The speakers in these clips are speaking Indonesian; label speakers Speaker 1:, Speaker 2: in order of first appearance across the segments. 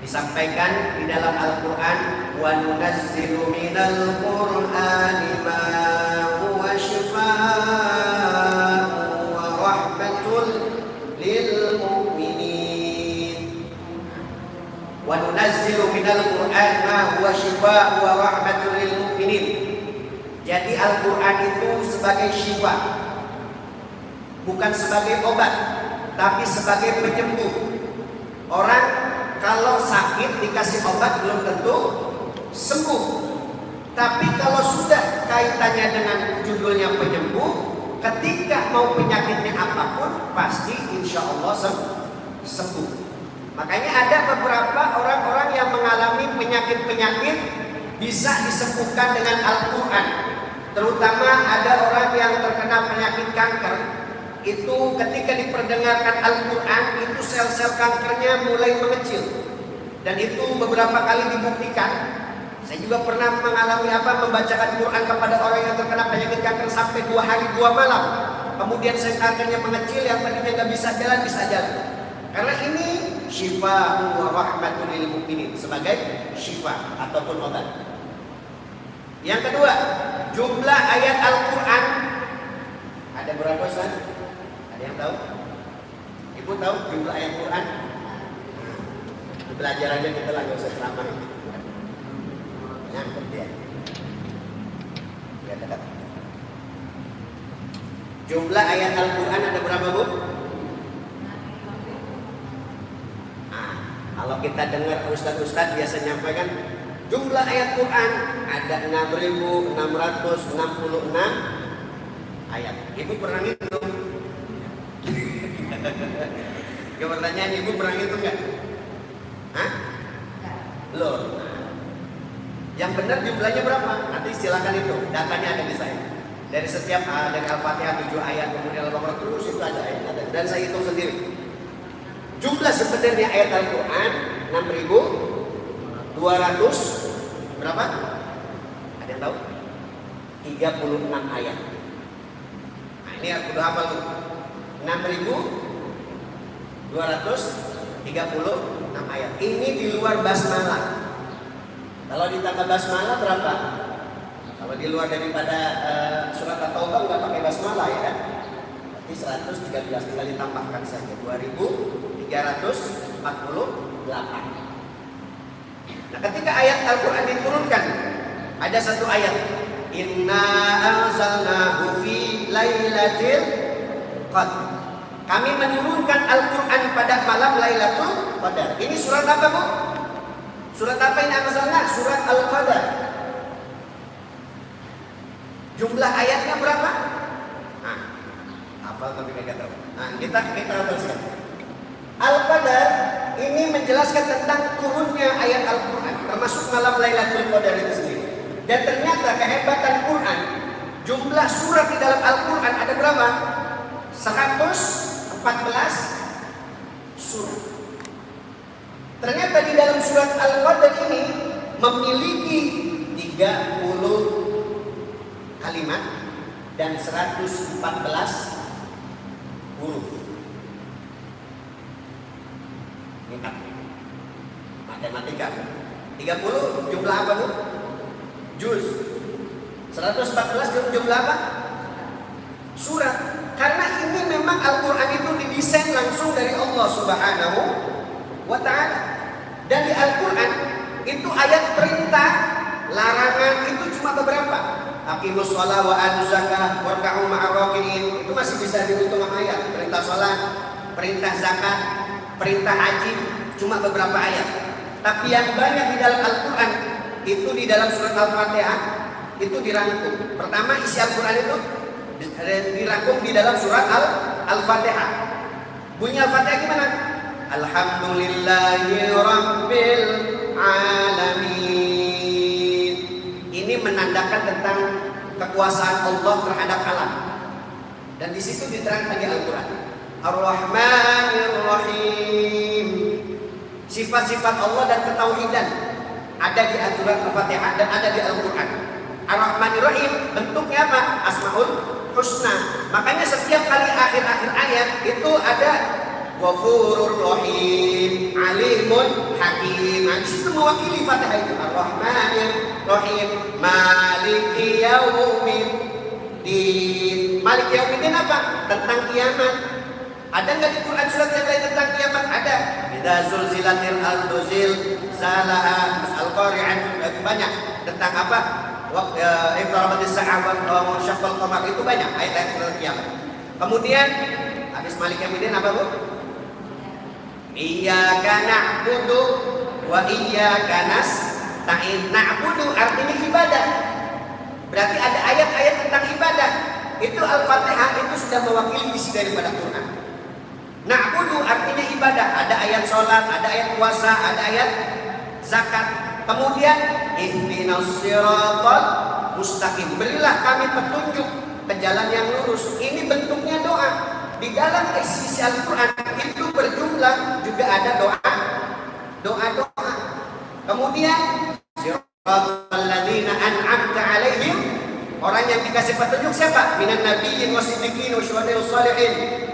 Speaker 1: Disampaikan di dalam Al-Quran, wa nunazzilu minal Qur'ani ma huwa shifaa'un wa rahmatul lil mu'minin. Wa nunazzilu minal Qur'ani ma huwa shifaa'un wa rahmatul lil mu'minin. Jadi Al-Quran itu sebagai syifa, bukan sebagai obat, tapi sebagai penyembuh. Orang kalau sakit dikasih obat belum tentu sembuh. Tapi kalau sudah kaitannya dengan judulnya penyembuh, ketika mau penyakitnya apapun pasti insya Allah sembuh. Makanya ada beberapa orang-orang yang mengalami penyakit-penyakit bisa disembuhkan dengan Al-Quran. Terutama ada orang yang terkena penyakit kanker, itu ketika diperdengarkan Al-Quran itu sel-sel kankernya mulai mengecil. Dan itu beberapa kali dibuktikan. Saya juga pernah mengalami membacakan Quran kepada orang yang terkena penyakit kanker sampai 2 hari 2 malam. Kemudian sel kankernya mengecil, yang tadinya nggak bisa jalan bisa jalan. Karena ini syifa wa rahmatul lil mu'minin, sebagai syifa ataupun obat. Yang kedua, jumlah ayat Al-Quran ada berapa, Ustaz? Ada yang tahu? Ibu tahu jumlah ayat Quran? Belajar aja kita lah, nggak usah selama ini. Nyangkut dia. Ya, dekat. Jumlah ayat Al-Quran ada berapa, Bu? Nah, kalau kita dengar ustaz-ustaz biasa nyampaikan jumlah ayat Quran ada 6.666 ayat. Ibu pernah ngitung? Pertanyaan ibu pernah ngitung nggak? Hah? Loh. Yang benar jumlahnya berapa? Nanti silakan itu. Datanya ada di saya. Dari setiap dari Al-Fatihah 7 ayat, kemudian Al-Baqarah terus itu ada ayat. Dan saya hitung sendiri. Jumlah sebenarnya ayat Al-Quran 6.200 berapa? Ada yang tahu? 36 ayat. Nah, ini aku udah hafal tuh. 6.236 ayat. Ini di luar basmalah. Kalau ditambah basmalah berapa? Kalau di luar daripada surat At-Taubah nggak pakai basmalah ya kan? Berarti 113, tinggal ditambahkan saja 2.348. Nah, ketika ayat Al-Quran diturunkan, ada satu ayat, Inna anzalnahu fi lailatul qadr. Kami menurunkan Al-Quran pada malam Lailatul Qadar. Ini surat apa, Bu? Surat apa ini anzalna? Surat Al-Qadar. Jumlah ayatnya berapa? Nah, apa tapi kita tahu. Nah, kita teruskan. Al-Qadar ini menjelaskan tentang turunnya ayat Al-Quran, termasuk malam Lailatul Qadar itu sendiri. Dan ternyata kehebatan Quran, jumlah surat di dalam Al-Quran ada berapa? 114 surat. Ternyata di dalam surat Al-Qadar ini memiliki 30 kalimat dan 114 huruf. Matematika. 30 jumlah apa, Bu? Juz. 114 jumlah apa? Surat. Karena ini memang Al-Quran itu didesain langsung dari Allah Subhanahu wa ta'ala. Dan di Al-Quran itu ayat perintah, larangan itu cuma beberapa. Aqimus shalah wa atuz zakah warka'u ma'ar raki'in. Itu masih bisa dihitung sama ayat. Perintah salat, perintah zakat, perintah haji, cuma beberapa ayat. Tapi yang banyak di dalam Al-Quran itu di dalam surat Al-Fatihah itu dirangkum. Pertama isi Al-Quran itu dirangkum di dalam surat Al-Fatihah. Bunyi Al-Fatihah gimana? Alhamdulillahi Rabbil Alamin. Ini menandakan tentang kekuasaan Allah terhadap alam. Dan di situ diterangkan di Al-Quran. Ar-Rahmanir Rahim. Sifat-sifat Allah dan ketauhidan ada di surat Al-Fatihah dan ada di Al-Quran. Ar-Rahmanir Rahim bentuknya apa? Asmaul Husna. Makanya setiap kali akhir-akhir ayat itu ada Ghafurur Rahim, Alimun Hakim. Nah, itu mewakili Fatihah itu. Ar-Rahmanir Rahim, Maliki Yaumiddin. Maliki Yaumiddin apa? Tentang kiamat. Ada nggak di Quran surat yang lain tentang kiamat? Ada. Idza zulzilatil ardu zilzalaha, Al-Qari'ah, banyak tentang apa? Iqtarabatis sa'ah wa syaqqal qamar, itu banyak ayat-ayat tentang kiamat. Kemudian habis Malik Yaumiddin apa, Bu? Iyyaka na'budu wa iyyaka nasta'in. Na'budu artinya ibadah. Berarti ada ayat-ayat tentang ibadah. Itu Al-Fatihah itu sudah mewakili isi daripada Quran. Na'budu artinya ibadah. Ada ayat sholat, ada ayat puasa, ada ayat zakat. Kemudian ihdinas siratal mustaqim. Berilah kami petunjuk ke jalan yang lurus. Ini bentuknya doa. Di dalam isi Al-Quran itu berjumlah juga ada doa. Kemudian siratal ladzina an'amta 'alaihim, orang yang dikasih petunjuk siapa? Minan nabiyyin wasiddiqin wasyuhada'i wassalihin.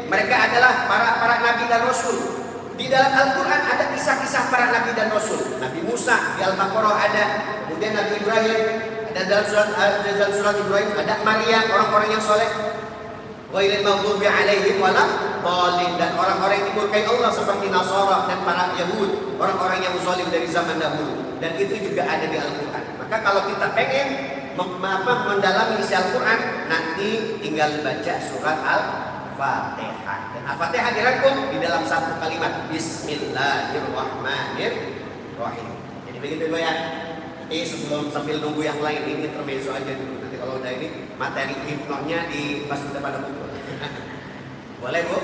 Speaker 1: Mereka adalah para nabi dan rasul. Di dalam Al-Quran ada kisah-kisah para nabi dan rasul. Nabi Musa di Al-Baqarah ada, kemudian Nabi Ibrahim ada dalam surat Ibrahim, ada Maryam, orang-orang yang soleh. Ghairil maghdubi 'alaihim waladhdallin, dan orang-orang yang dimurkai Allah seperti Nasara dan para Yahud, orang-orang yang zalim dari zaman dahulu. Dan itu juga ada di Al-Quran. Maka kalau kita pengen mendalami isi Al-Quran, nanti tinggal baca surat Al-Fatihah. Dan Al-Fatihah dirangkum di dalam satu kalimat, Bismillahirrahmanirrahim. Jadi begitu ya. Nanti sebelum sambil nunggu yang lain, ini intermezzo aja dulu. Nanti kalau udah ini materi hipnonya di pas udah pada buku. Boleh, Bu?